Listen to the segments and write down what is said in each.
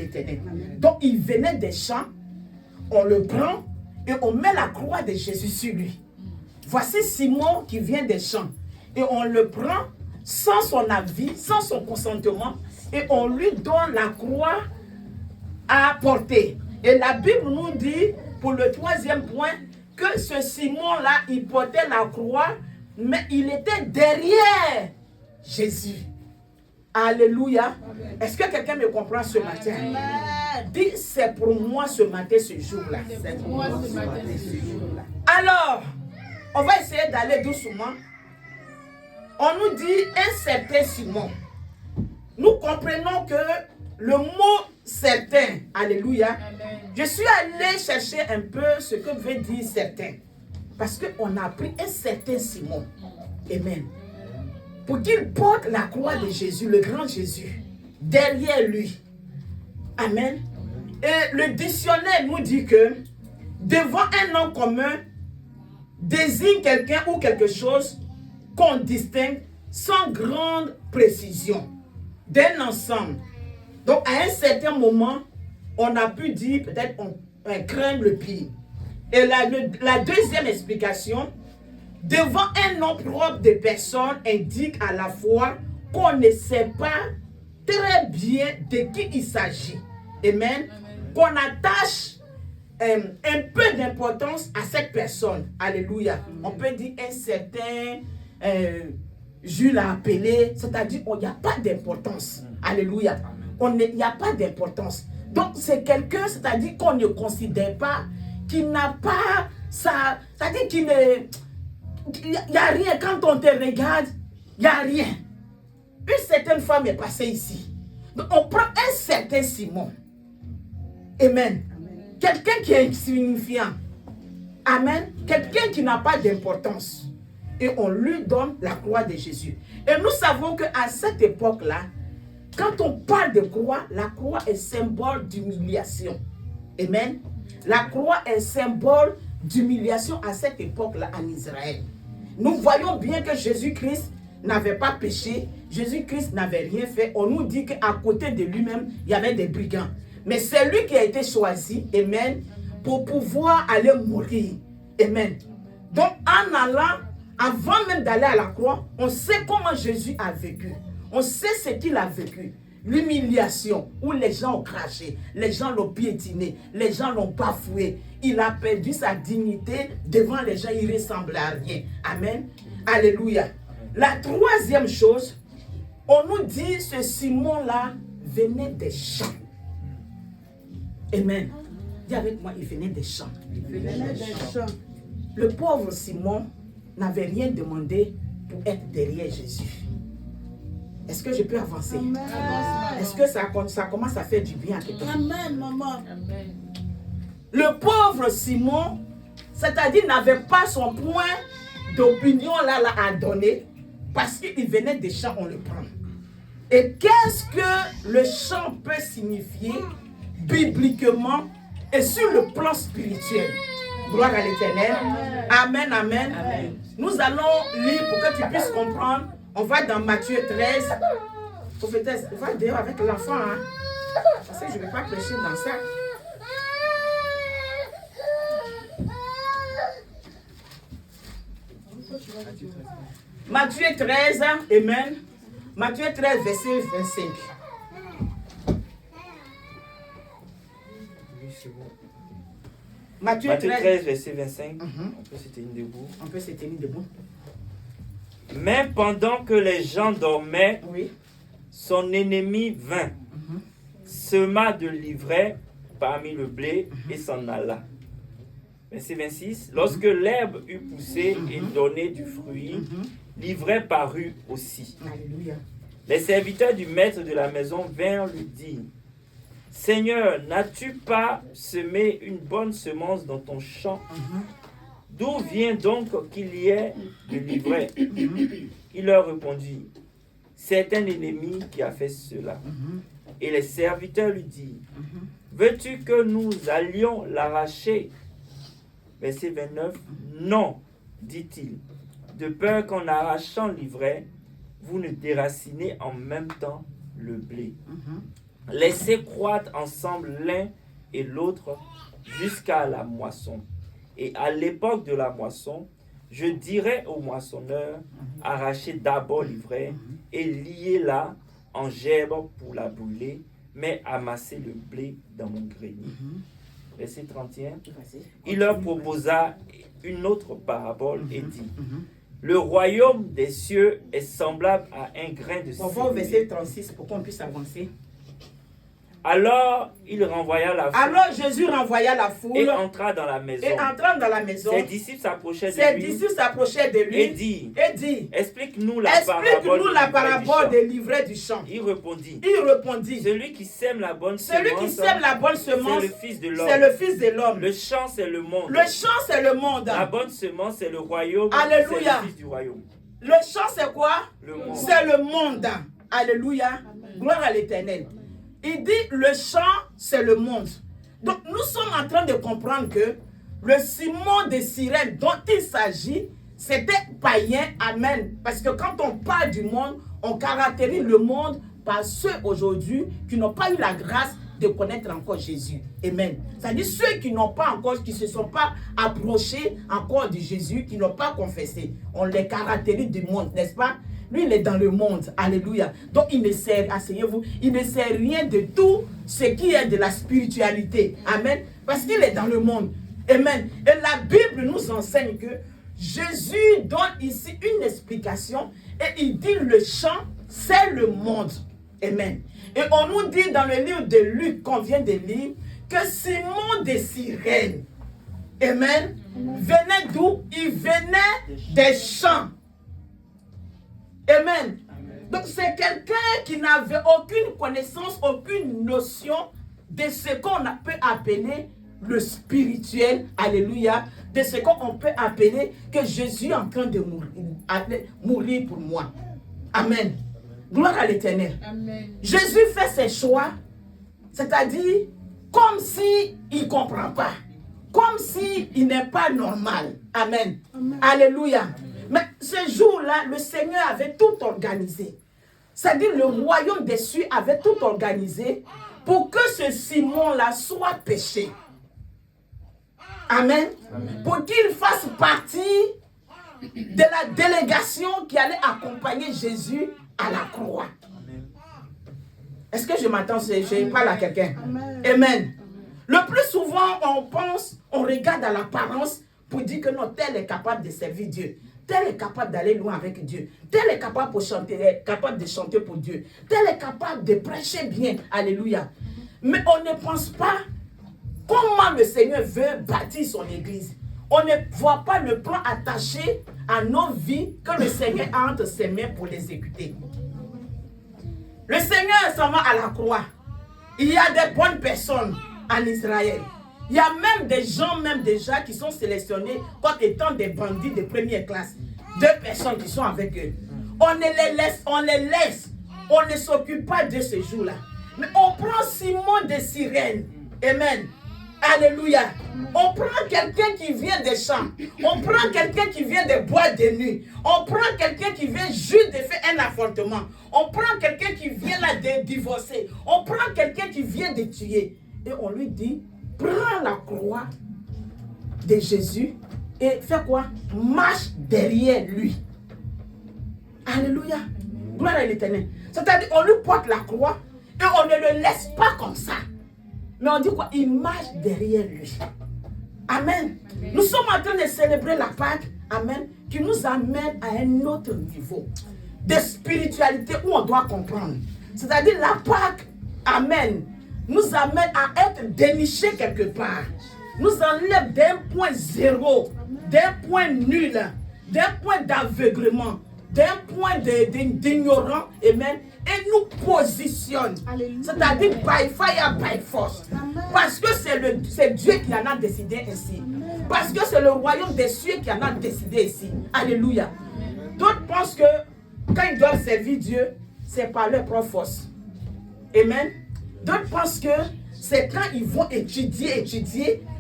l'Éternel. Donc, il venait des champs, on le prend et on met la croix de Jésus sur lui. Voici Simon qui vient des champs et on le prend sans son avis, sans son consentement et on lui donne la croix à porter. Et la Bible nous dit, pour le troisième point, que ce Simon-là, il portait la croix, mais il était derrière Jésus. Alléluia. Est-ce que quelqu'un me comprend ce matin? Amen. Dis, c'est pour moi ce matin, ce jour-là. C'est pour moi ce matin, ce jour-là. Alors, on va essayer d'aller doucement. On nous dit un certain Simon. Nous comprenons que le mot certain, alléluia, amen. Je suis allé chercher un peu ce que veut dire certain. Parce qu'on a pris un certain Simon. Amen. Pour qu'il porte la croix de Jésus, le grand Jésus, derrière lui. Amen. Et le dictionnaire nous dit que devant un nom commun désigne quelqu'un ou quelque chose qu'on distingue sans grande précision d'un ensemble. Donc à un certain moment, on a pu dire peut-être on craint le pire. Et la deuxième explication, devant un nom propre de personne, indique à la fois qu'on ne sait pas très bien de qui il s'agit. Amen. Qu'on attache un peu d'importance à cette personne. Alléluia. On peut dire un certain Jules a appelé, c'est-à-dire qu'il n'y a pas d'importance. Alléluia. Il n'y a pas d'importance. Donc c'est quelqu'un, c'est-à-dire qu'on ne considère pas, qu'il n'a pas ça, c'est-à-dire qu'il ne... Il n'y a rien. Quand on te regarde, il n'y a rien. Une certaine femme est passée ici. Donc on prend un certain Simon. Amen. Quelqu'un qui est insignifiant. Amen. Quelqu'un qui n'a pas d'importance. Et on lui donne la croix de Jésus. Et nous savons qu'à cette époque-là, quand on parle de croix, la croix est symbole d'humiliation. Amen. La croix est symbole d'humiliation à cette époque-là en Israël. Nous voyons bien que Jésus-Christ n'avait pas péché, Jésus-Christ n'avait rien fait. On nous dit qu'à côté de lui-même, il y avait des brigands. Mais c'est lui qui a été choisi, amen, pour pouvoir aller mourir. Amen. Donc en allant, avant même d'aller à la croix, on sait comment Jésus a vécu. On sait ce qu'il a vécu. L'humiliation, où les gens ont craché, les gens l'ont piétiné, les gens l'ont bafoué. Il a perdu sa dignité devant les gens, il ne ressemblait à rien. Amen. Alléluia. La troisième chose, on nous dit ce Simon-là venait des champs. Amen. Dis avec moi, il venait des champs. Il venait des champs. Le pauvre Simon n'avait rien demandé pour être derrière Jésus. Est-ce que je peux avancer? Amen. Est-ce que ça commence à faire du bien à quelqu'un? Amen, maman. Amen. Le pauvre Simon, c'est-à-dire n'avait pas son point d'opinion là à donner parce qu'il venait des champs, on le prend. Et qu'est-ce que le chant peut signifier bibliquement et sur le plan spirituel? Gloire à l'Éternel. Amen, amen, amen. Nous allons lire pour que tu puisses comprendre. On va dans Matthieu 13. Prophétesse, on va dehors avec l'enfant. Hein? Parce que je ne vais pas prêcher dans ça. Matthieu 13, amen. Matthieu 13, verset 25. Matthieu 13, verset 25. On peut se tenir debout. On peut se tenir debout. Mais pendant que les gens dormaient, oui, son ennemi vint, sema de l'ivraie parmi le blé et s'en alla. Verset 26. Lorsque l'herbe eut poussé et donné du fruit, l'ivraie parut aussi. Alléluia. Les serviteurs du maître de la maison vinrent lui dire: Seigneur, n'as-tu pas semé une bonne semence dans ton champ? D'où vient donc qu'il y ait de l'ivraie? Il leur répondit: C'est un ennemi qui a fait cela. Et les serviteurs lui dirent: Veux-tu que nous allions l'arracher? Verset 29. Non, dit-il, de peur qu'en arrachant l'ivraie, vous ne déracinez en même temps le blé. Laissez croître ensemble l'un et l'autre jusqu'à la moisson. Et à l'époque de la moisson, je dirai aux moissonneurs, arrachez d'abord l'ivraie et liez-la en gerbes pour la brûler, mais amassez le blé dans mon grenier. Verset 31. Il leur proposa une autre parabole et dit, le royaume des cieux est semblable à un grain de On va au verset 36 pour qu'on puisse avancer. Alors il renvoya la foule. Alors Jésus renvoya la foule et entra dans la maison. Et entrant dans la maison, ses disciples s'approchaient de lui et dit, explique-nous la parabole de l'ivraie du champ. Il répondit, celui qui sème la bonne semence, c'est le Fils de l'homme. Le champ, c'est le monde. La bonne semence, c'est le royaume. Alléluia. C'est le Fils du royaume. Le champ, c'est quoi? Le monde. C'est le monde. Alléluia. Gloire à l'Éternel. Il dit le champ, c'est le monde. Donc nous sommes en train de comprendre que le Simon de Cyrène dont il s'agit, c'était païen. Amen. Parce que quand on parle du monde, on caractérise le monde par ceux aujourd'hui qui n'ont pas eu la grâce de connaître encore Jésus. Amen. C'est-à-dire ceux qui n'ont pas encore, qui ne se sont pas approchés encore de Jésus, qui n'ont pas confessé. On les caractérise du monde, n'est-ce pas? Lui, il est dans le monde. Alléluia. Donc, il ne sait, asseyez-vous, il ne sait rien de tout ce qui est de la spiritualité. Amen. Parce qu'il est dans le monde. Amen. Et la Bible nous enseigne que Jésus donne ici une explication et il dit le champ, c'est le monde. Amen. Et on nous dit dans le livre de Luc qu'on vient de lire que Simon de Cyrène, amen, venait d'où? Il venait des champs. Amen. Donc c'est quelqu'un qui n'avait aucune connaissance, aucune notion de ce qu'on peut appeler le spirituel. Alléluia. De ce qu'on peut appeler que Jésus est en train de mourir pour moi. Amen. Gloire à l'Éternel. Jésus fait ses choix, c'est-à-dire comme si il ne comprend pas, comme si il n'est pas normal. Amen. Alléluia. Mais ce jour-là, le Seigneur avait tout organisé. C'est-à-dire le royaume des cieux avait tout organisé pour que ce Simon-là soit péché. Amen. Pour qu'il fasse partie de la délégation qui allait accompagner Jésus à la croix. Est-ce que je m'attends? Je parle à quelqu'un. Amen. Le plus souvent, on pense, on regarde à l'apparence pour dire que non, tel est capable de servir Dieu. Tel est capable d'aller loin avec Dieu. Tel est capable de chanter pour Dieu. Tel est capable de prêcher bien. Alléluia. Mais on ne pense pas comment le Seigneur veut bâtir son église. On ne voit pas le plan attaché à nos vies que le Seigneur a entre ses mains pour l'exécuter. Le Seigneur s'en va à la croix. Il y a des bonnes personnes en Israël. Il y a même des gens, même déjà, qui sont sélectionnés comme étant des bandits de première classe. 2 personnes qui sont avec eux. On les laisse. On ne s'occupe pas de ce jour-là. Mais on prend Simon de Cyrène. Amen. Alléluia. On prend quelqu'un qui vient des champs. On prend quelqu'un qui vient des boîtes de nuit. On prend quelqu'un qui vient juste de faire un affrontement. On prend quelqu'un qui vient là de divorcer. On prend quelqu'un qui vient de tuer. Et on lui dit, prends la croix de Jésus et fais quoi? Marche derrière lui. Alléluia. Gloire à l'Éternel. C'est-à-dire, on lui porte la croix et on ne le laisse pas comme ça. Mais on dit quoi? Il marche derrière lui. Amen. Nous sommes en train de célébrer la Pâque. Amen. Qui nous amène à un autre niveau de spiritualité où on doit comprendre. C'est-à-dire la Pâque, amen, nous amène à être dénichés quelque part. Nous enlève d'un point zéro, d'un point nul, d'un point d'aveuglement, d'un point d'ignorant, amen, et nous positionne. C'est-à-dire by fire, by force. Parce que c'est Dieu qui en a décidé ainsi. Parce que c'est le royaume des cieux qui en a décidé ici. Alléluia. D'autres pensent que quand ils doivent servir Dieu, c'est par leur propre force. Amen. D'autres pensent que c'est quand ils vont étudier,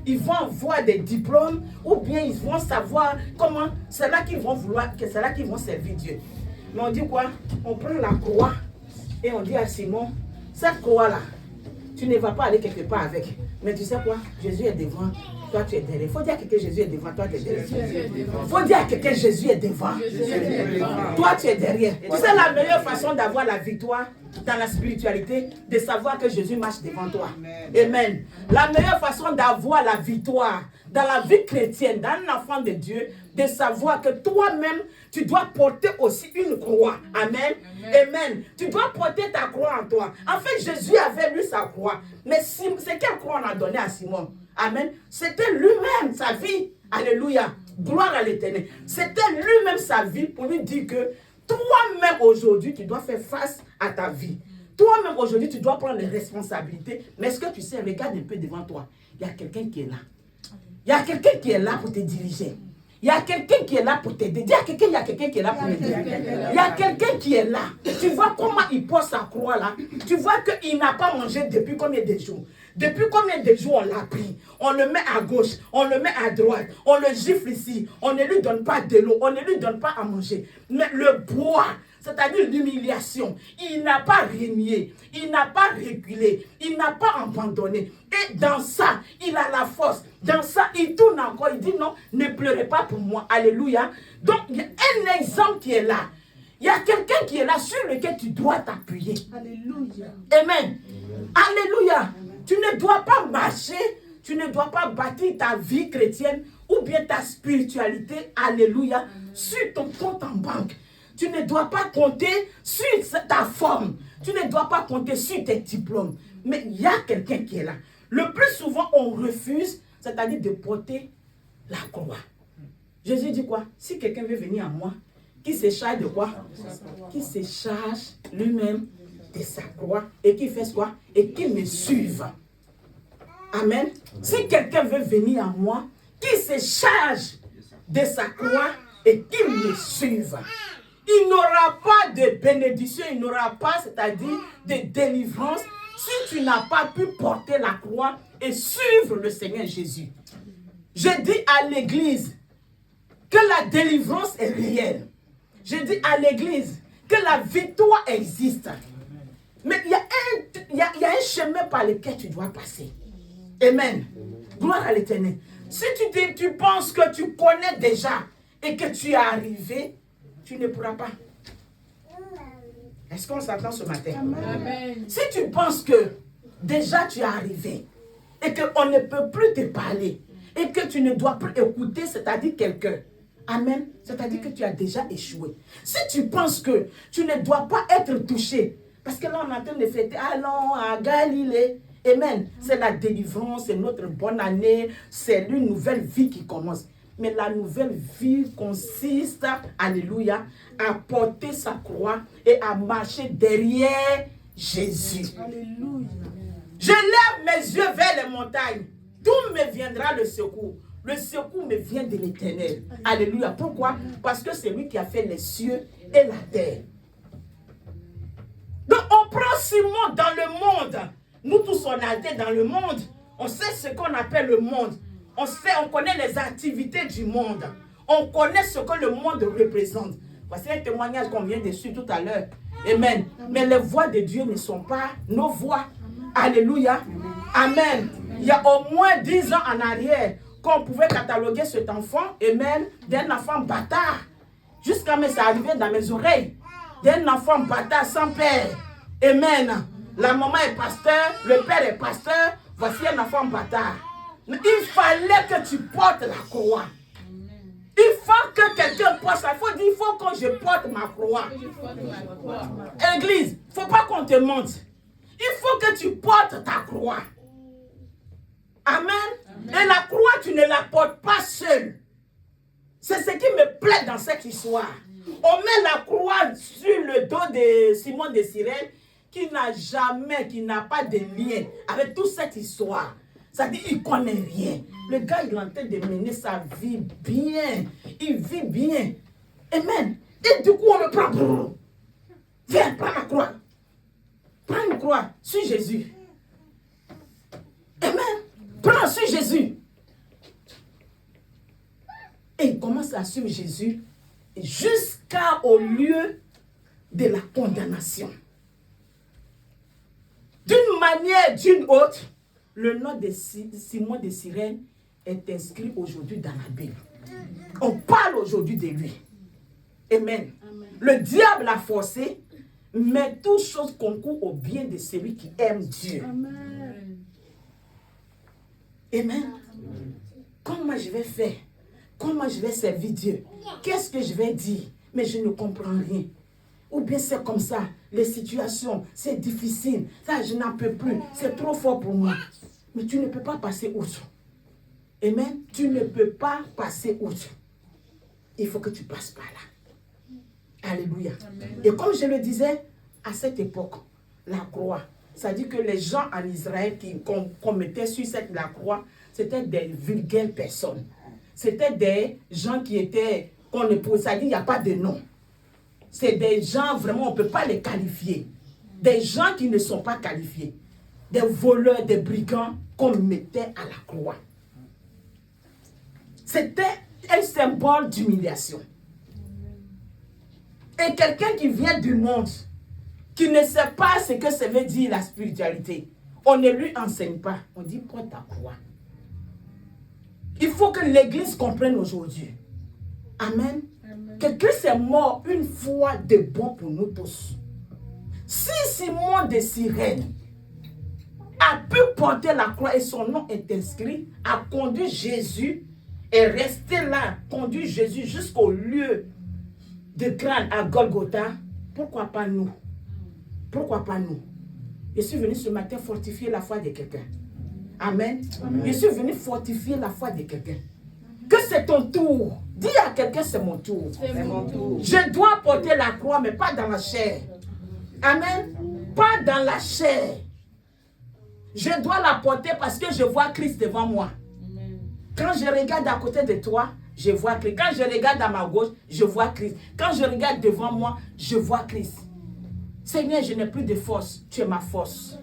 ils vont avoir des diplômes, ou bien ils vont savoir comment, c'est là qu'ils vont vouloir, que c'est là qu'ils vont servir Dieu. Mais on dit quoi? On prend la croix et on dit à Simon, Cette croix-là, tu ne vas pas aller quelque part avec. Mais tu sais quoi? Jésus est devant, toi tu es derrière. Il faut dire à quelqu'un Jésus est devant, toi tu es derrière. Il faut dire à quelqu'un Jésus est devant, toi tu es derrière. Tu sais la meilleure façon d'avoir la victoire dans la spiritualité, de savoir que Jésus marche devant toi. Amen. La meilleure façon d'avoir la victoire dans la vie chrétienne, dans un enfant de Dieu, de savoir que toi-même, tu dois porter aussi une croix. Amen. Amen. Tu dois porter ta croix en toi. En fait, Jésus avait lui sa croix. Mais c'est quelle croix on a donné à Simon? Amen. C'était lui-même sa vie. Alléluia. Gloire à l'Éternel. C'était lui-même sa vie pour lui dire que toi-même aujourd'hui, tu dois faire face à ta vie. Toi-même aujourd'hui, tu dois prendre les responsabilités. Mais est-ce que tu sais, regarde un peu devant toi. Il y a quelqu'un qui est là. Il y a quelqu'un qui est là pour te diriger. Il y a quelqu'un qui est là pour t'aider. Dis à quelqu'un, il y a quelqu'un qui est là pour t'aider. Il y a quelqu'un qui est là. Tu vois comment il porte sa croix là. Tu vois qu'il n'a pas mangé depuis combien de jours. Depuis combien de jours on l'a pris? On le met à gauche, on le met à droite, on le gifle ici, on ne lui donne pas de l'eau, on ne lui donne pas à manger. Mais le bois, c'est-à-dire l'humiliation, il n'a pas régné, il n'a pas reculé, il n'a pas abandonné. Et dans ça, il a la force. Dans ça, il tourne encore, il dit non, ne pleurez pas pour moi. Alléluia. Donc, il y a un exemple qui est là. Il y a quelqu'un qui est là sur lequel tu dois t'appuyer. Alléluia. Amen. Alléluia. Tu ne dois pas marcher, tu ne dois pas bâtir ta vie chrétienne ou bien ta spiritualité, alléluia, sur ton compte en banque. Tu ne dois pas compter sur ta forme. Tu ne dois pas compter sur tes diplômes. Mais il y a quelqu'un qui est là. Le plus souvent, on refuse, c'est-à-dire de porter la croix. Jésus dit quoi? Si quelqu'un veut venir à moi, qui se charge de quoi? Qui se charge lui-même de sa croix et qui fait quoi? Et qui me suive. Amen. Si quelqu'un veut venir à moi, qui se charge de sa croix et qui me suive. Il n'aura pas de bénédiction, il n'aura pas, c'est-à-dire de délivrance, si tu n'as pas pu porter la croix et suivre le Seigneur Jésus. Je dis à l'église que la délivrance est réelle. Je dis à l'église que la victoire existe. Mais il y a un chemin par lequel tu dois passer. Amen. Gloire à l'Éternel. Si tu penses que tu connais déjà et que tu es arrivé, tu ne pourras pas. Est-ce qu'on s'entend ce matin? Amen. Si tu penses que déjà tu es arrivé et qu'on ne peut plus te parler et que tu ne dois plus écouter, c'est-à-dire quelqu'un, amen, c'est-à-dire que tu as déjà échoué. Si tu penses que tu ne dois pas être touché, parce que là on est en train de fêter, allons à Galilée, amen, c'est la délivrance, c'est notre bonne année, c'est une nouvelle vie qui commence. Mais la nouvelle vie consiste, alléluia, à porter sa croix et à marcher derrière Jésus. Alléluia. Je lève mes yeux vers les montagnes. D'où me viendra le secours? Le secours me vient de l'Éternel. Alléluia. Pourquoi? Parce que c'est lui qui a fait les cieux et la terre. Donc on prend Simon dans le monde. Nous tous on a été dans le monde. On sait ce qu'on appelle le monde. On connaît les activités du monde. On connaît ce que le monde représente. Voici un témoignage qu'on vient de suivre tout à l'heure. Amen. Mais les voix de Dieu ne sont pas nos voix. Alléluia. Amen. Il y a au moins 10 ans en arrière qu'on pouvait cataloguer cet enfant, amen, d'un enfant bâtard. Jusqu'à me ça arrivait dans mes oreilles. D'un enfant bâtard sans père. Amen. La maman est pasteur, le père est pasteur. Voici un enfant bâtard. Il fallait que tu portes la croix. Il faut que quelqu'un porte ça. Il faut dire, il faut que je porte ma croix. Église, il ne faut pas qu'on te monte. Il faut que tu portes ta croix. Amen. Et la croix, tu ne la portes pas seule. C'est ce qui me plaît dans cette histoire. On met la croix sur le dos de Simon de Cyrène qui n'a pas de lien avec toute cette histoire. Ça dit qu'il ne connaît rien. Le gars, il est en train de mener sa vie bien. Il vit bien. Amen. Et du coup, on le prend. Viens, prends la croix. Prends une croix sur Jésus. Amen. Prends sur Jésus. Et il commence à suivre Jésus jusqu'au lieu de la condamnation. manière d'une autre, le nom de Simon de Cyrène est inscrit aujourd'hui dans la Bible. On parle aujourd'hui de lui. Amen. Le diable a forcé, mais toutes choses concourent au bien de celui qui aime Dieu. Amen. Amen. Comment je vais faire? Comment je vais servir Dieu? Qu'est-ce que je vais dire? Mais je ne comprends rien. Ou bien c'est comme ça, les situations, c'est difficile. Ça, je n'en peux plus. C'est trop fort pour moi. Mais tu ne peux pas passer outre. Amen. Tu ne peux pas passer outre. Il faut que tu passes par là. Alléluia. Amen. Et comme je le disais, à cette époque, la croix, ça dit que les gens en Israël qu'on mettait sur la croix, c'était des vulgaires personnes. C'était des gens qui étaient, qu'on ne pouvait, ça dit, il n'y a pas de nom. C'est des gens, vraiment, on ne peut pas les qualifier. Des gens qui ne sont pas qualifiés. Des voleurs, des brigands qu'on mettait à la croix. C'était un symbole d'humiliation. Et quelqu'un qui vient du monde, qui ne sait pas ce que ça veut dire la spiritualité, on ne lui enseigne pas. On dit, prends ta croix. Il faut que l'Église comprenne aujourd'hui. Amen. Que Christ est mort une fois de bon pour nous tous. Si Simon de Cyrène a pu porter la croix et son nom est inscrit, a conduit Jésus et resté là, conduit Jésus jusqu'au lieu de crâne à Golgotha, pourquoi pas nous? Pourquoi pas nous? Je suis venu ce matin fortifier la foi de quelqu'un. Amen. Amen. Je suis venu fortifier la foi de quelqu'un. Que c'est ton tour. Dis à quelqu'un, c'est mon tour. C'est mon tour. Je dois porter la croix, mais pas dans la chair. Amen. Pas dans la chair. Je dois la porter parce que je vois Christ devant moi. Amen. Quand je regarde à côté de toi, je vois Christ. Quand je regarde à ma gauche, je vois Christ. Quand je regarde devant moi, je vois Christ. Seigneur, je n'ai plus de force. Tu es ma force.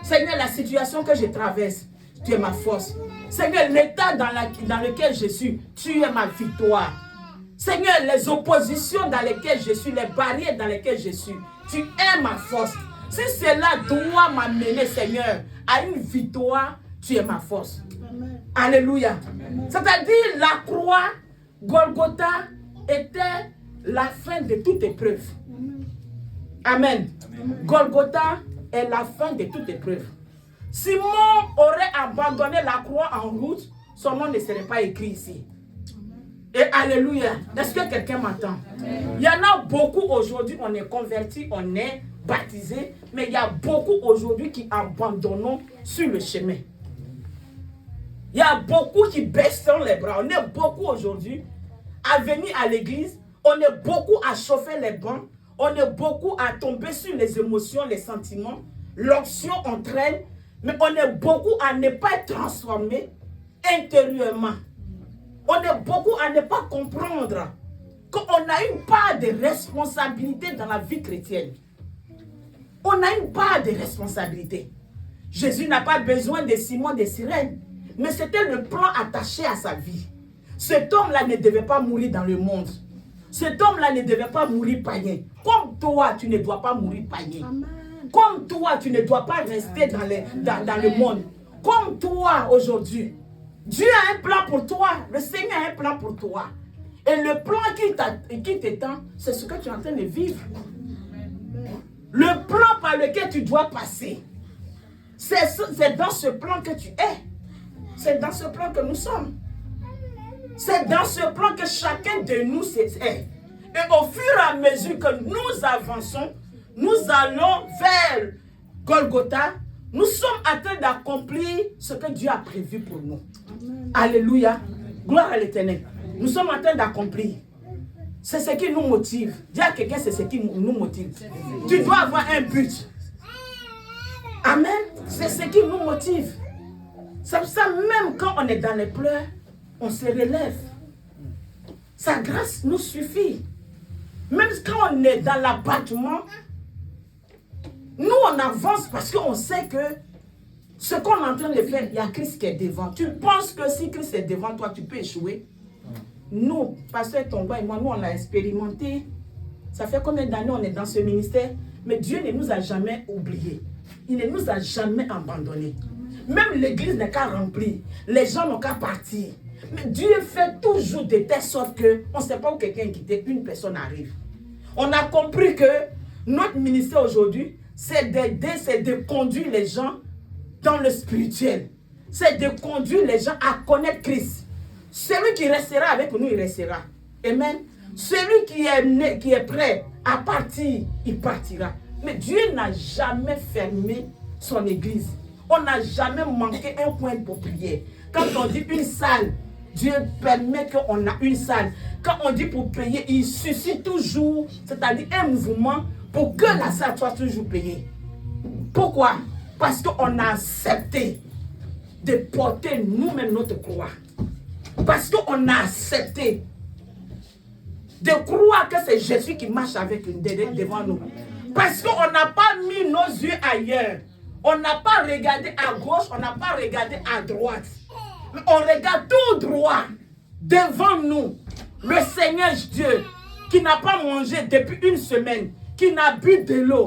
Seigneur, la situation que je traverse, tu es ma force. Seigneur, l'état dans lequel je suis, tu es ma victoire. Seigneur, les oppositions dans lesquelles je suis, les barrières dans lesquelles je suis, tu es ma force. Si cela doit m'amener, Seigneur, à une victoire, tu es ma force. Amen. Alléluia. C'est-à-dire, la croix, Golgotha, était la fin de toute épreuve. Amen. Amen. Golgotha est la fin de toute épreuve. Simon aurait abandonné la croix en route, son nom ne serait pas écrit ici. Et alléluia. Est-ce que quelqu'un m'entend? Il y en a beaucoup aujourd'hui, on est convertis, on est baptisés, mais il y a beaucoup aujourd'hui qui abandonnent sur le chemin. Il y a beaucoup qui baissent les bras. On est beaucoup aujourd'hui à venir à l'église, on est beaucoup à chauffer les bancs, on est beaucoup à tomber sur les émotions, les sentiments, l'onction entraîne, mais on est beaucoup à ne pas être transformé intérieurement. On est beaucoup à ne pas comprendre qu'on a une part de responsabilité dans la vie chrétienne. On a une part de responsabilité. Jésus n'a pas besoin de Simon de Cyrène, mais c'était le plan attaché à sa vie. Cet homme-là ne devait pas mourir dans le monde. Cet homme-là ne devait pas mourir païen. Comme toi, tu ne dois pas mourir païen. Amen. Comme toi, tu ne dois pas rester dans le monde. Comme toi, aujourd'hui, Dieu a un plan pour toi. Le Seigneur a un plan pour toi. Et le plan qui t'étend, c'est ce que tu es en train de vivre. Le plan par lequel tu dois passer, c'est dans ce plan que tu es. C'est dans ce plan que nous sommes. C'est dans ce plan que chacun de nous est. Et au fur et à mesure que nous avançons, nous allons vers Golgotha. Nous sommes en train d'accomplir ce que Dieu a prévu pour nous. Amen. Alléluia. Gloire à l'Éternel. Nous sommes en train d'accomplir. C'est ce qui nous motive. Dis à quelqu'un, c'est ce qui nous motive. Tu dois avoir un but. Amen. C'est ce qui nous motive. C'est pour ça, même quand on est dans les pleurs, on se relève. Sa grâce nous suffit. Même quand on est dans l'abattement, nous on avance parce qu'on sait que ce qu'on est en train de faire, il y a Christ qui est devant. Tu penses que si Christ est devant toi, tu peux échouer? Nous, Pasteur Tongba et moi, nous on l'a expérimenté. Ça fait combien d'années on est dans ce ministère? Mais Dieu ne nous a jamais oubliés. Il ne nous a jamais abandonnés. Même l'église n'est qu'à remplir. Les gens n'ont qu'à partir. Mais Dieu fait toujours de telle sorte qu'on ne sait pas où quelqu'un est quitté, une personne arrive. On a compris que notre ministère aujourd'hui, c'est d'aider, c'est de conduire les gens dans le spirituel. C'est de conduire les gens à connaître Christ. Celui qui restera avec nous, il restera. Amen. Celui qui est prêt à partir, il partira. Mais Dieu n'a jamais fermé son église. On n'a jamais manqué un point pour prier. Quand on dit une salle, Dieu permet qu'on a une salle. Quand on dit pour payer, il suscite toujours, c'est-à-dire un mouvement pour que la salle soit toujours payée. Pourquoi? Parce qu'on a accepté de porter nous-mêmes notre croix. Parce qu'on a accepté de croire que c'est Jésus qui marche avec nous, devant nous. Parce qu'on n'a pas mis nos yeux ailleurs. On n'a pas regardé à gauche, on n'a pas regardé à droite. Mais on regarde tout droit devant nous. Le Seigneur Dieu qui n'a pas mangé depuis une semaine, qui n'a bu de l'eau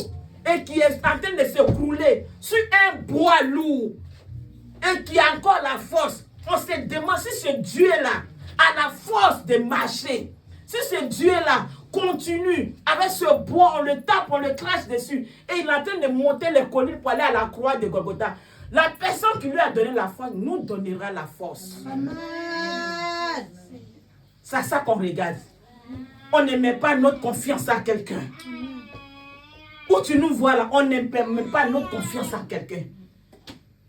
et qui est en train de se rouler sur un bois lourd et qui a encore la force. On se demande si ce Dieu-là a la force de marcher. Si ce Dieu-là continue avec ce bois, on le tape, on le crache dessus et il est en train de monter les collines pour aller à la croix de Golgotha. La personne qui lui a donné la force nous donnera la force. Amen. C'est ça qu'on regarde. On ne met pas notre confiance à quelqu'un. Où tu nous vois là, on ne met pas notre confiance à quelqu'un.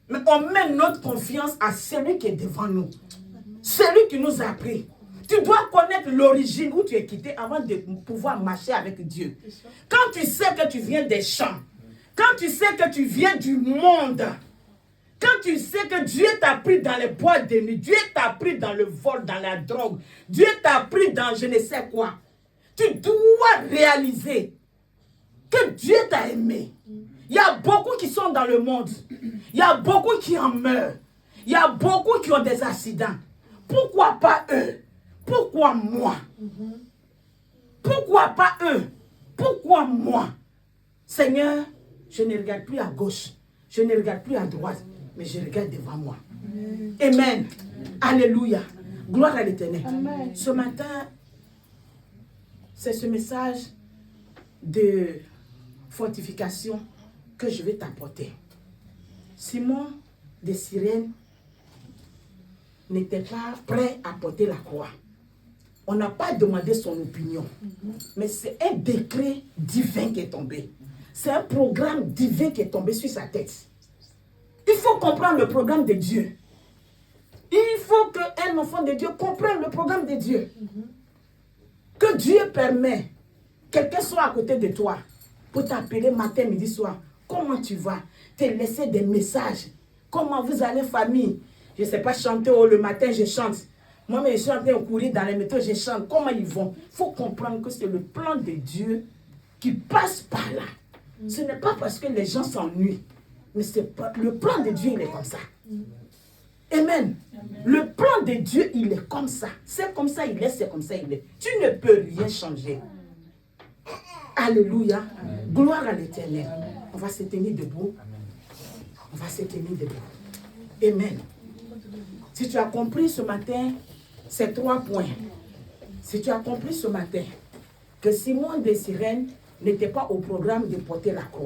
Mais on met notre confiance à celui qui est devant nous. Celui qui nous a pris. Tu dois connaître l'origine où tu es quitté avant de pouvoir marcher avec Dieu. Quand tu sais que tu viens des champs, quand tu sais que tu viens du monde, quand tu sais que Dieu t'a pris dans les boîtes de nuit, Dieu t'a pris dans le vol, dans la drogue, Dieu t'a pris dans je ne sais quoi, tu dois réaliser que Dieu t'a aimé. Il y a beaucoup qui sont dans le monde. Il y a beaucoup qui en meurent. Il y a beaucoup qui ont des accidents. Pourquoi pas eux? Pourquoi moi? Pourquoi pas eux? Pourquoi moi? Seigneur, je ne regarde plus à gauche. Je ne regarde plus à droite. Mais je regarde devant moi. Amen. Alléluia. Gloire à l'Éternel. Ce matin, c'est ce message de fortification que je vais t'apporter. Simon de Cyrène n'était pas prêt à porter la croix. On n'a pas demandé son opinion. Mais c'est un décret divin qui est tombé. C'est un programme divin qui est tombé sur sa tête. Il faut comprendre le programme de Dieu. Il faut qu'un enfant de Dieu comprenne le programme de Dieu. Que Dieu permet, quelqu'un soit à côté de toi, pour t'appeler matin, midi, soir. Comment tu vas? Te laisser des messages. Comment vous allez, famille? Je ne sais pas chanter, oh, le matin, je chante. Moi, je suis en train de courir dans les métaux, je chante. Comment ils vont? Il faut comprendre que c'est le plan de Dieu qui passe par là. Ce n'est pas parce que les gens s'ennuient. Mais le plan de Dieu, il est comme ça. Amen. Le plan de Dieu, il est comme ça. C'est comme ça, il est, c'est comme ça, il est. Tu ne peux rien changer. Alléluia. Gloire à l'Éternel. On va se tenir debout. On va se tenir debout. Amen. Si tu as compris ce matin, ces 3 points. Si tu as compris ce matin que Simon de Cyrène n'était pas au programme de porter la croix.